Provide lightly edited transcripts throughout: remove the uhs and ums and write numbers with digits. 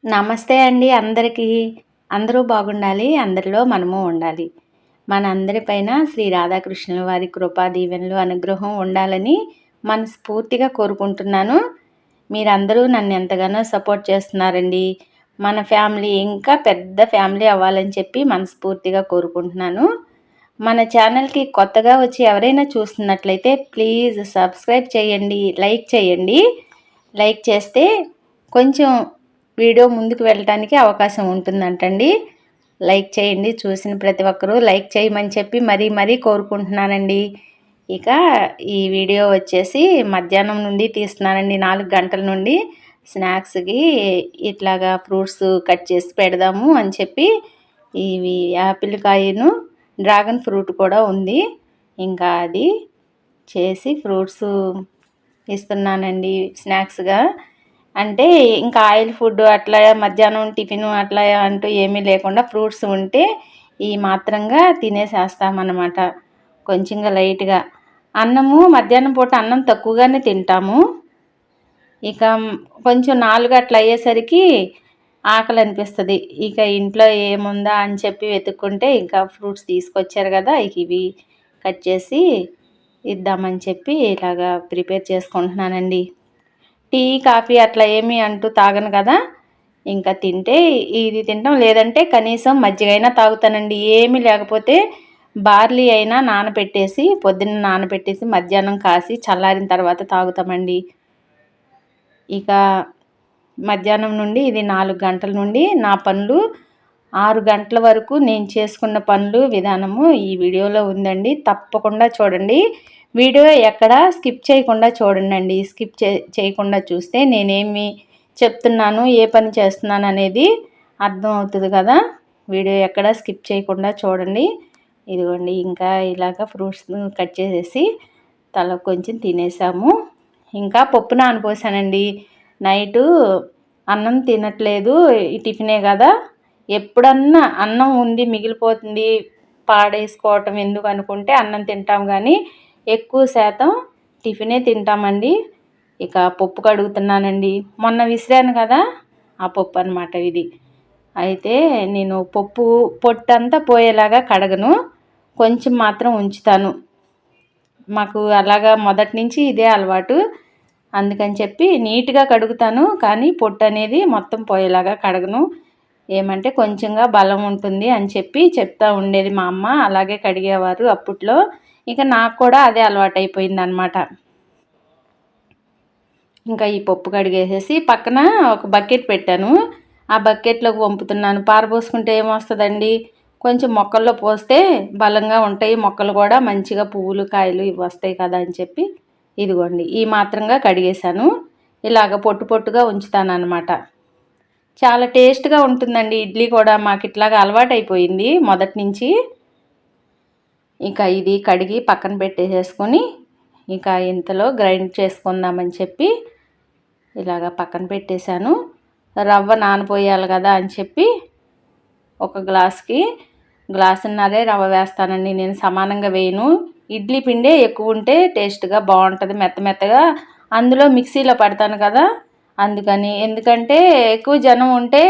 నమస్తే అండి అందరికీ. అందరూ బాగుండాలి. అందరిలో మనము ఉండాలి. మనందరిపైన శ్రీ రాధాకృష్ణుల వారి కృపా దీవెనలు, అనుగ్రహం ఉండాలని మనస్ఫూర్తిగా కోరుకుంటున్నాను. మీరందరూ నన్ను ఎంతగానో సపోర్ట్ చేస్తున్నారండి. మన ఫ్యామిలీ ఇంకా పెద్ద ఫ్యామిలీ అవ్వాలని చెప్పి మనస్ఫూర్తిగా కోరుకుంటున్నాను. మన ఛానల్‌కి కొత్తగా వచ్చి ఎవరైనా చూస్తున్నట్లయితే ప్లీజ్ సబ్స్క్రైబ్ చేయండి. లైక్ చేయండి. లైక్ చేస్తే కొంచెం వీడియో ముందుకు వెళ్ళటానికి అవకాశం ఉంటుందంటండి. లైక్ చేయండి. చూసిన ప్రతి ఒక్కరూ లైక్ చేయమని చెప్పి మరీ కోరుకుంటున్నానండి. ఇక ఈ వీడియో వచ్చేసి మధ్యాహ్నం నుండి తీస్తున్నానండి. 4 గంటల నుండి స్నాక్స్‌కి ఇట్లాగా ఫ్రూట్స్ కట్ చేసి పెడదాము అని చెప్పి ఇవి యాపిల్ కాయను, డ్రాగన్ ఫ్రూట్ కూడా ఉంది. ఇంకా అది చేసి ఫ్రూట్స్ ఇస్తున్నానండి స్నాక్స్‌గా. అంటే ఇంకా ఆయిల్ ఫుడ్ అట్లా మధ్యాహ్నం టిఫిను అట్లా అంటూ ఏమీ లేకుండా ఫ్రూట్స్ ఉంటే ఈ మాత్రంగా తినేసేస్తామన్నమాట. కొంచెంగా లైట్‌గా. అన్నము మధ్యాహ్నం పూట అన్నం తక్కువగానే తింటాము. ఇక కొంచెం 4 అట్లా అయ్యేసరికి ఆకలి అనిపిస్తది. ఇక ఇంట్లో ఏముందా అని చెప్పి వెతుక్కుంటే ఇంకా ఫ్రూట్స్ తీసుకొచ్చారు కదా! ఇక ఇవి కట్ చేసి ఇద్దామని చెప్పి ఇలాగా ప్రిపేర్ చేసుకుంటున్నానండి. టీ, కాఫీ అట్లా ఏమీ అంటూ తాగను కదా! ఇంకా తింటే ఇది తింటాం. లేదంటే కనీసం మజ్జిగైనా తాగుతానండి. ఏమీ లేకపోతే బార్లీ అయినా నానబెట్టేసి పొద్దున్న నానబెట్టేసి మధ్యాహ్నం కాసి చల్లారిన తర్వాత తాగుతామండి. ఇక మధ్యాహ్నం నుండి ఇది 4 గంటల నుండి నా పనులు 6 గంటల వరకు నేను చేసుకున్న పనులు విధానము ఈ వీడియోలో ఉందండి. తప్పకుండా చూడండి. వీడియో ఎక్కడ స్కిప్ చేయకుండా చూడండి. స్కిప్ చేయకుండా చూస్తే నేనేమి చెప్తున్నాను, ఏ పని చేస్తున్నాను అనేది అర్థం అవుతుంది కదా. వీడియో ఎక్కడ స్కిప్ చేయకుండా చూడండి. ఇదిగోండి ఇంకా ఇలాగ ఫ్రూట్స్ కట్ చేసేసి తల కొంచెం తినేసాము. ఇంకా పప్పు నానపోసానండి. నైటు అన్నం తినట్లేదు, ఈ టిఫినే కదా. ఎప్పుడన్నా అన్నం ఉంది మిగిలిపోతుంది పాడేసుకోవటం ఎందుకు అనుకుంటే అన్నం తింటాం, కానీ ఎక్కువ శాతం టిఫినే తింటామండి. ఇక పప్పు కడుగుతున్నానండి. మొన్న విసిరాను కదా, ఆ పప్పు అనమాట ఇది. అయితే నేను పప్పు పొట్టంతా పోయేలాగా కడగను, కొంచెం మాత్రం ఉంచుతాను. మాకు అలాగా మొదటి నుంచి ఇదే అలవాటు. అందుకని చెప్పి నీట్గా కడుగుతాను, కానీ పొట్టు అనేది మొత్తం పోయేలాగా కడగను. ఏమంటే కొంచెంగా బలం ఉంటుంది అని చెప్పి చెప్తూ ఉండేది మా అమ్మ. అలాగే కడిగేవారు అప్పట్లో. ఇక నాకు కూడా అదే అలవాటైపోయిందనమాట. ఇంకా ఈ పప్పు కడిగేసేసి పక్కన ఒక బకెట్ పెట్టాను. ఆ బకెట్లోకి వంపుతున్నాను. పారబోసుకుంటే ఏమొస్తుందండి, కొంచెం మొక్కల్లో పోస్తే బలంగా ఉంటాయి. మొక్కలు కూడా మంచిగా పువ్వులు కాయలు ఇవి వస్తాయి కదా అని చెప్పి ఇదిగోండి ఈ మాత్రంగా కడిగేశాను. ఇలాగ పొట్టు పొట్టుగా ఉంచుతానన్నమాట. చాలా టేస్ట్గా ఉంటుందండి ఇడ్లీ కూడా. మాకు ఇట్లాగా అలవాటైపోయింది మొదటి నుంచి. ఇక ఇది కడిగి పక్కన పెట్టేసేసుకొని ఇక ఇంతలో గ్రైండ్ చేసుకుందామని చెప్పి ఇలాగ పక్కన పెట్టేశాను. రవ్వ నానపోయాలి కదా అని చెప్పి ఒక గ్లాస్కి గ్లాసున్నరే రవ్వ వేస్తానండి. నేను సమానంగా వేయను. ఇడ్లీ పిండే ఎక్కువ ఉంటే టేస్ట్గా బాగుంటుంది, మెత్తగా. అందులో మిక్సీలో పడతాను కదా అందుకని. ఎందుకంటే ఎక్కువ జనం ఉంటే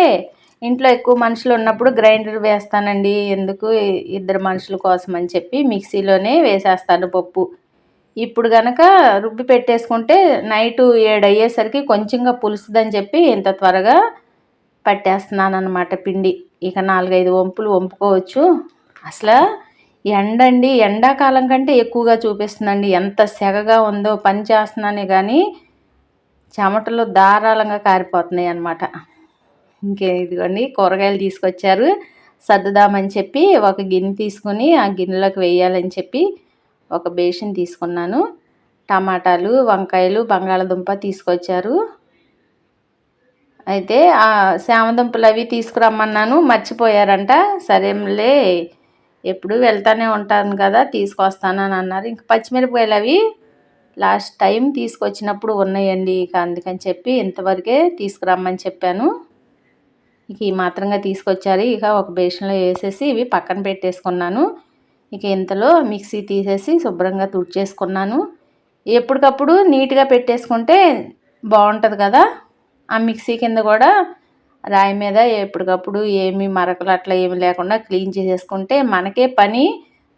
ఇంట్లో ఎక్కువ మనుషులు ఉన్నప్పుడు గ్రైండర్ వేస్తానండి. ఎందుకు, ఇద్దరు మనుషుల కోసం అని చెప్పి మిక్సీలోనే వేసేస్తాను పప్పు. ఇప్పుడు కనుక రుబ్బి పెట్టేసుకుంటే నైటు 7 అయ్యేసరికి కొంచెంగా పులుసుదని చెప్పి ఇంత త్వరగా పట్టేస్తున్నాను అనమాట పిండి. ఇక 4-5 వంపులు వంపుకోవచ్చు. అసలు ఎండండి ఎండాకాలం కంటే ఎక్కువగా చూపిస్తుందండి. ఎంత సెగగా ఉందో, పని చేస్తున్నానే కానీ చెమటలు ధారాళంగా కారిపోతున్నాయి అన్నమాట. ఇదిగోండి కూరగాయలు తీసుకొచ్చారు, సర్దుదామని చెప్పి ఒక గిన్నె తీసుకొని ఆ గిన్నెలోకి వేయాలని చెప్పి ఒక బేషన్ తీసుకున్నాను. టమాటాలు, వంకాయలు, బంగాళదుంప తీసుకొచ్చారు. అయితే ఆ శామదుంపలు అవి తీసుకురమ్మన్నాను, మర్చిపోయారంట. సరేలే ఎప్పుడు వెళ్తానే ఉంటాను కదా తీసుకొస్తానని అన్నారు. ఇంక పచ్చిమిరపకాయలు అవి లాస్ట్ టైం తీసుకొచ్చినప్పుడు ఉన్నాయండి. ఇక అందుకని చెప్పి ఇంతవరకే తీసుకురమ్మని చెప్పాను. ఇక ఈ మాత్రంగా తీసుకొచ్చారు. ఇక ఒక బేషన్లో వేసేసి ఇవి పక్కన పెట్టేసుకున్నాను. ఇక ఇంతలో మిక్సీ తీసేసి శుభ్రంగా తుడిచేసుకున్నాను. ఎప్పటికప్పుడు నీట్గా పెట్టేసుకుంటే బాగుంటుంది కదా. ఆ మిక్సీ కింద కూడా రాయి మీద ఎప్పటికప్పుడు ఏమి మరకలు అట్లా ఏమి లేకుండా క్లీన్ చేసేసుకుంటే మనకే పని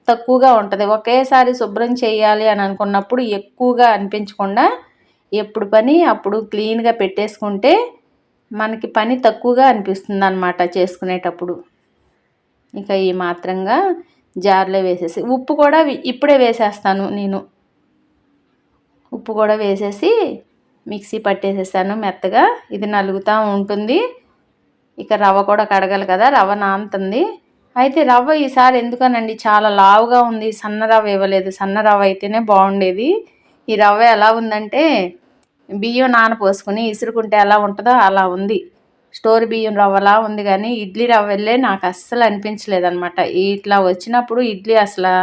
తక్కువగా ఉంటుంది. ఒకేసారి శుభ్రం చేయాలి అని అనుకున్నప్పుడు ఎక్కువగా అనిపించకుండా ఎప్పుడు పని అప్పుడు క్లీన్గా పెట్టేసుకుంటే మనకి పని తక్కువగా అనిపిస్తుంది అన్నమాట చేసుకునేటప్పుడు. ఇక ఈ మాత్రంగా జార్లో వేసేసి ఉప్పు కూడా ఇప్పుడే వేసేస్తాను నేను. ఉప్పు కూడా వేసేసి మిక్సీ పట్టేసేసాను మెత్తగా. ఇది నలుగుతూ ఉంటుంది. ఇక రవ్వ కూడా కడగాలి కదా, రవ్వ నానుతుంది. అయితే రవ్వ ఈసారి ఎందుకనండి చాలా లావుగా ఉంది, సన్న రవ్వ ఇవ్వలేదు. సన్న రవ్వ అయితేనే బాగుండేది. ఈ రవ్వ ఎలా ఉందంటే బియ్యం నానపోసుకుని ఇసురుకుంటే ఎలా ఉంటుందో అలా ఉంది. స్టోర్ బియ్యం రవ్వలా ఉంది, కానీ ఇడ్లీ రవ్వలే నాకు అస్సలు అనిపించలేదు అనమాట. ఇట్లా వచ్చినప్పుడు ఇడ్లీ అసలు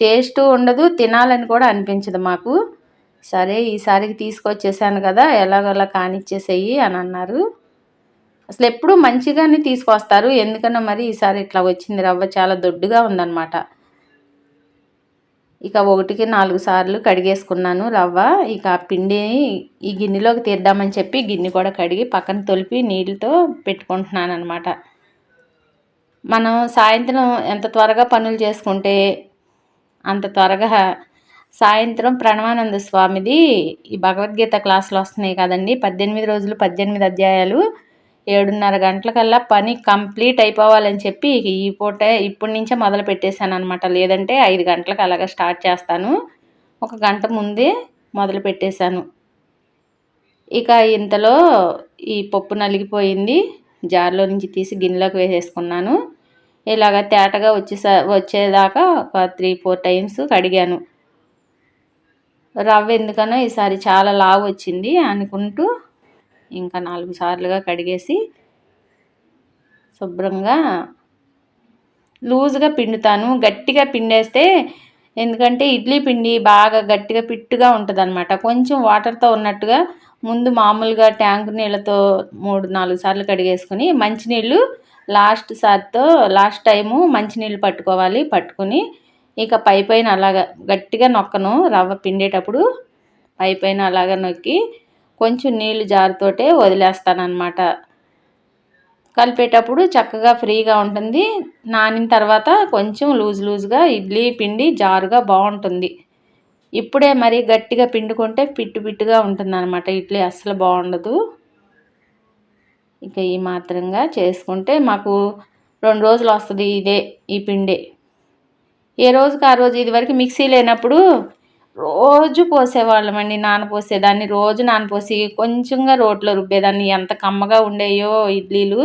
టేస్ట్ ఉండదు, తినాలని కూడా అనిపించదు మాకు. సరే ఈసారికి తీసుకొచ్చేసాను కదా, ఎలాగోలా కానిచ్చేసేయి అని అన్నారు. అసలు ఎప్పుడు మంచిగానే తీసుకొస్తారు, ఎందుకన్నా మరి ఈసారి ఇట్లా వచ్చింది. రవ్వ చాలా దొడ్డుగా ఉందన్నమాట. ఇక 1కి 4 సార్లు కడిగేసుకున్నాను రవ్వ. ఇక ఆ పిండి ఈ గిన్నెలోకి తీద్దామని చెప్పి గిన్నె కూడా కడిగి పక్కన తొలిపి నీళ్ళతో పెట్టుకుంటున్నాను అనమాట. మనం సాయంత్రం ఎంత త్వరగా పనులు చేసుకుంటే అంత త్వరగా సాయంత్రం ప్రణవానంద స్వామిది ఈ భగవద్గీత క్లాసులు వస్తున్నాయి కదండి, 18 రోజులు 18 అధ్యాయాలు. 7:30 గంటలకల్లా పని కంప్లీట్ అయిపోవాలని చెప్పి ఈ పూట ఇప్పటి నుంచే మొదలు పెట్టేశాను అనమాట. లేదంటే 5 గంటలకు అలాగా స్టార్ట్ చేస్తాను. 1 గంట ముందే మొదలు పెట్టేశాను. ఇక ఇంతలో ఈ పప్పు నలిగిపోయింది. జార్లో నుంచి తీసి గిన్నెలోకి వేసేసుకున్నాను. ఇలాగ తేటగా వచ్చేదాకా ఒక 3-4 టైమ్స్ కడిగాను. రవ్వ ఎందుకనో ఈసారి చాలా లావు వచ్చింది అనుకుంటూ ఇంకా 4 సార్లుగా కడిగేసి శుభ్రంగా లూజ్గా పిండుతాను. గట్టిగా పిండేస్తే ఎందుకంటే ఇడ్లీ పిండి బాగా గట్టిగా పిట్టుగా ఉంటుంది అనమాట. కొంచెం వాటర్తో ఉన్నట్టుగా ముందు మామూలుగా ట్యాంకు నీళ్ళతో 3-4 సార్లు కడిగేసుకుని మంచినీళ్ళు లాస్ట్ టైము మంచినీళ్ళు పట్టుకుని ఇక పైన అలాగా గట్టిగా నొక్కను. రవ్వ పిండేటప్పుడు పైన అలాగా నొక్కి కొంచెం నీళ్ళు జారుతోటే వదిలేస్తానమాట. కలిపేటప్పుడు చక్కగా ఫ్రీగా ఉంటుంది. నానిన తర్వాత కొంచెం లూజ్గా ఇడ్లీ పిండి జారుగా బాగుంటుంది. ఇప్పుడే మరి గట్టిగా పిండుకుంటే పిట్టుగా ఉంటుంది అనమాట. ఇడ్లీ అస్సలు బాగుండదు. ఇక ఈ మాత్రంగా చేసుకుంటే మాకు 2 రోజులు వస్తుంది ఈ పిండి. ఏ రోజుకి ఆ రోజు. ఇదివరకు మిక్సీ లేనప్పుడు రోజు పోసేవాళ్ళమండి, నానపోసేదాన్ని. రోజు నానపోసి కొంచెంగా రోట్లో రుబ్బేదాన్ని. ఎంత కమ్మగా ఉండేయో ఇడ్లీలు.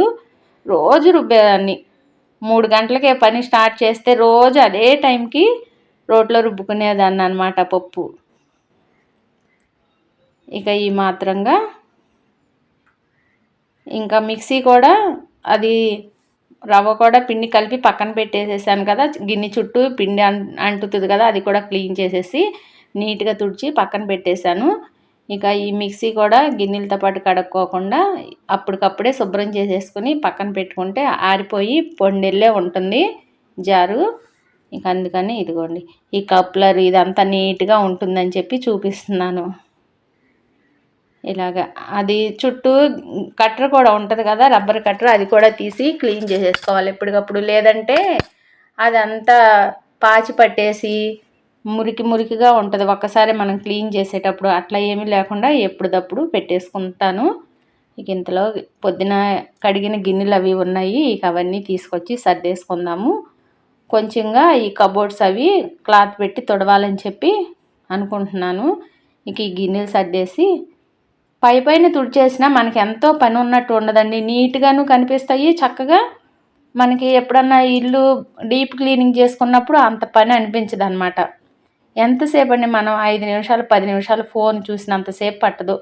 రోజు రుబ్బేదాన్ని. 3 గంటలకే పని స్టార్ట్ చేస్తే రోజు అదే టైంకి రోట్లో రుబ్బుకునేదాన్ని అనమాట పప్పు. ఇక ఈ మాత్రంగా ఇంకా మిక్సీ కూడా అది రవ్వ కూడా పిండి కలిపి పక్కన పెట్టేసేసాను కదా, గిన్నె చుట్టూ పిండి అంటుతుంది కదా, అది కూడా క్లీన్ చేసేసి నీట్గా తుడిచి పక్కన పెట్టేశాను. ఇక ఈ మిక్సీ కూడా గిన్నెలతో పాటు కడుక్కోకుండా అప్పటికప్పుడే శుభ్రం చేసేసుకుని పక్కన పెట్టుకుంటే ఆరిపోయి పొండెల్లే ఉంటుంది జారు. ఇక అందుకని ఇదిగోండి ఈ కప్లర్ ఇదంతా నీట్గా ఉంటుందని చెప్పి చూపిస్తున్నాను. ఇలాగా అది చుట్టూ కట్టర్ కూడా ఉంటుంది కదా, రబ్బర్ కట్టర్, అది కూడా తీసి క్లీన్ చేసేసుకోవాలి ఎప్పటికప్పుడు. లేదంటే అదంతా పాచి పట్టేసి మురికిగా ఉంటుంది ఒక్కసారి మనం క్లీన్ చేసేటప్పుడు. అట్లా ఏమీ లేకుండా ఎప్పటికప్పుడు పెట్టేసుకుంటాను. ఇక ఇంతలో పొద్దున కడిగిన గిన్నెలు అవి ఉన్నాయి. ఇక అవన్నీ తీసుకొచ్చి సర్దేసుకుందాము. కొంచెంగా ఈ కబోర్డ్స్ అవి క్లాత్ పెట్టి తొడవాలని చెప్పి అనుకుంటున్నాను. ఇక ఈ గిన్నెలు సర్దేసి పైన తుడిచేసినా మనకి ఎంతో పని ఉన్నట్టు ఉండదండి. నీట్గాను కనిపిస్తాయి చక్కగా. మనకి ఎప్పుడన్నా ఇల్లు డీప్ క్లీనింగ్ చేసుకున్నప్పుడు అంత పని అనిపించదు అనమాట. ఎంతసేపు అండి, మనం 5 నిమిషాలు 10 నిమిషాలు ఫోన్ చూసినంతసేపు పట్టదు.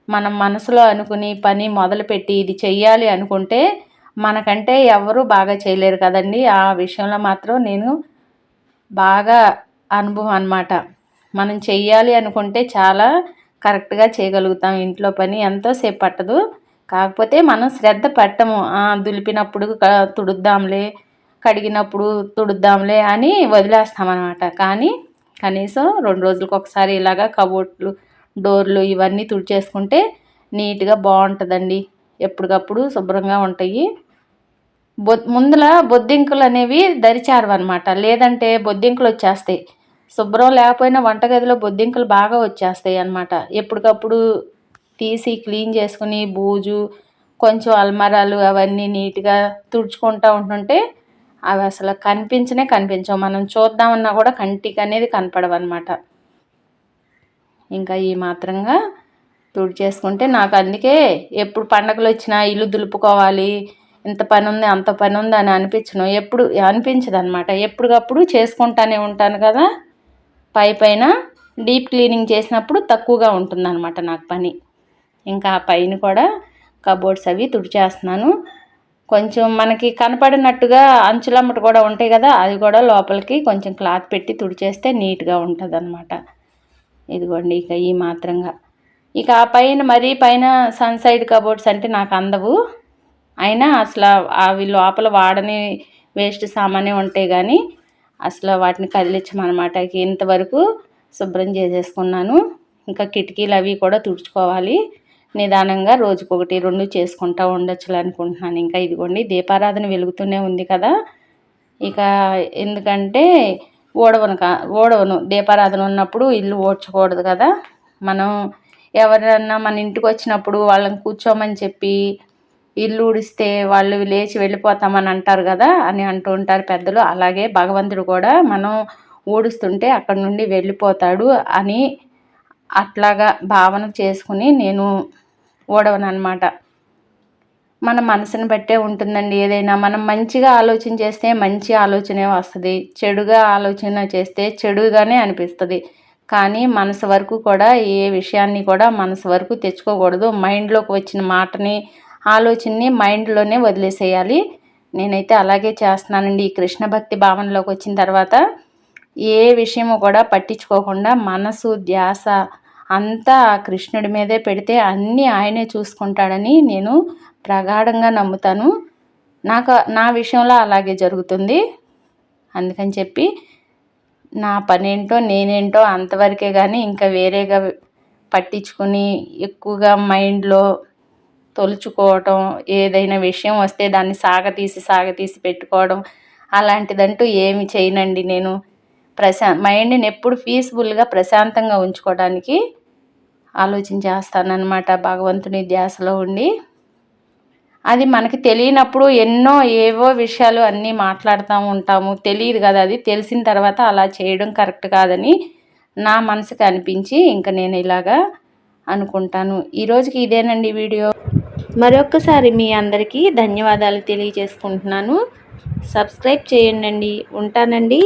మనం మనసులో అనుకుని పని మొదలుపెట్టి ఇది చెయ్యాలి అనుకుంటే మనకంటే ఎవరు బాగా చేయలేరు కదండి. ఆ విషయంలో మాత్రం నేను బాగా అనుభవం అన్నమాట. మనం చెయ్యాలి అనుకుంటే చాలా కరెక్ట్గా చేయగలుగుతాం. ఇంట్లో పని ఎంతోసేపు పట్టదు. కాకపోతే మనం శ్రద్ధ పెట్టము. దులిపినప్పుడు తుడుద్దాంలే, కడిగినప్పుడు తుడుద్దాంలే అని వదిలేస్తామన్నమాట. కానీ కనీసం 2 రోజులకు ఒకసారి ఇలాగా కబోర్డ్లు, డోర్లు ఇవన్నీ తుడిచేసుకుంటే నీట్గా బాగుంటుందండి. ఎప్పటికప్పుడు శుభ్రంగా ఉంటాయి. ముందల బొద్దింకలు అనేవి దరిచారవన్నమాట. లేదంటే బొద్దింకలు వచ్చేస్తాయి. శుభ్రం లేకపోయినా వంటగదిలో బొద్దింకలు బాగా వచ్చేస్తాయి అన్నమాట. ఎప్పటికప్పుడు తీసి క్లీన్ చేసుకుని బూజు కొంచెం అల్మారాలు అవన్నీ నీట్గా తుడుచుకుంటూ ఉంటుంటే అవి అసలు కనిపించవు. మనం చూద్దామన్నా కూడా కంటికి అనేది కనపడవన్నమాట. ఇంకా ఈ మాత్రంగా తుడిచేసుకుంటే నాకు అందుకే ఎప్పుడు పండగలు వచ్చినా ఇల్లు దులుపుకోవాలి, ఇంత పని ఉంది అంత పని ఉంది అని ఎప్పుడు అనిపించదు అనమాట. ఎప్పటికప్పుడు చేసుకుంటానే ఉంటాను కదా. పైన డీప్ క్లీనింగ్ చేసినప్పుడు తక్కువగా ఉంటుందన్నమాట నాకు పని. ఇంకా ఆ పైన కూడా కబోర్డ్స్ అవి తుడిచేస్తున్నాను. కొంచెం మనకి కనపడినట్టుగా అంచులమ్మట కూడా ఉంటాయి కదా, అది కూడా లోపలికి కొంచెం క్లాత్ పెట్టి తుడిచేస్తే నీట్గా ఉంటుంది అన్నమాట. ఇదిగోండి ఇక ఈ మాత్రంగా. ఇక ఆ పైన మరీ పైన సన్సైడ్ కబోర్డ్స్ అంటే నాకు అందవు. అయినా అసలు అవి లోపల వాడని వేస్ట్ సామానే ఉంటాయి కానీ అసలు వాటిని కదిలించమన్నమాట. ఇంతవరకు శుభ్రం చేసేసుకున్నాను. ఇంకా కిటికీలు అవి కూడా తుడుచుకోవాలి. నిదానంగా రోజుకొకటి 2 చేసుకుంటూ ఉండొచ్చులు అనుకుంటున్నాను. ఇంకా ఇదిగోండి దీపారాధన వెలుగుతూనే ఉంది కదా. ఇక ఎందుకంటే ఊడవను దీపారాధన ఉన్నప్పుడు ఇల్లు ఊడ్చకూడదు కదా. మనం ఎవరన్నా మన ఇంటికి వచ్చినప్పుడు వాళ్ళని కూర్చోమని చెప్పి ఇల్లు ఊడిస్తే వాళ్ళు లేచి వెళ్ళిపోతామని అంటారు కదా అని అంటూ ఉంటారు పెద్దలు. అలాగే భగవంతుడు కూడా మనం ఊడుస్తుంటే అక్కడి నుండి వెళ్ళిపోతాడు అని అట్లాగా భావన చేసుకుని నేను ఊడవనమాట. మన మనసుని బట్టే ఉంటుందండి ఏదైనా. మనం మంచిగా ఆలోచన చేస్తే మంచి ఆలోచనే వస్తుంది, చెడుగా ఆలోచన చేస్తే చెడుగానే అనిపిస్తుంది. కానీ మనసు వరకు కూడా ఏ విషయాన్ని కూడా మనసు వరకు తెచ్చుకోకూడదు. మైండ్లోకి వచ్చిన మాటని ఆలోచనని మైండ్లోనే వదిలేసేయాలి. నేనైతే అలాగే చేస్తున్నానండి. ఈ కృష్ణ భక్తి భావనలోకి వచ్చిన తర్వాత ఏ విషయము కూడా పట్టించుకోకుండా మనసు ధ్యాస అంతా కృష్ణుడి మీదే పెడితే అన్నీ ఆయనే చూసుకుంటాడని నేను ప్రగాఢంగా నమ్ముతాను. నా విషయంలో అలాగే జరుగుతుంది. అందుకని చెప్పి నా పనేంటో నేనేంటో అంతవరకే కానీ ఇంకా వేరేగా పట్టించుకుని ఎక్కువగా మైండ్లో తొలుచుకోవటం, ఏదైనా విషయం వస్తే దాన్ని సాగతీసి పెట్టుకోవడం అలాంటిదంటూ ఏమి చేయనండి నేను. మైండ్ని ఎప్పుడు పీస్ఫుల్గా ప్రశాంతంగా ఉంచుకోవడానికి ఆలోచించేస్తానన్నమాట భగవంతుని ధ్యాసలో ఉండి. అది మనకి తెలియనప్పుడు ఏవో విషయాలు అన్నీ మాట్లాడుతూ ఉంటాము. తెలియదు కదా, అది తెలిసిన తర్వాత అలా చేయడం కరెక్ట్ కాదని నా మనసుకి అనిపించి ఇంకా నేను ఇలాగా అనుకుంటాను. ఈరోజుకి ఇదేనండి వీడియో. మరొక్కసారి మీ అందరికీ ధన్యవాదాలు తెలియజేసుకుంటున్నాను. సబ్స్క్రైబ్ చేయండి. ఉంటానండి.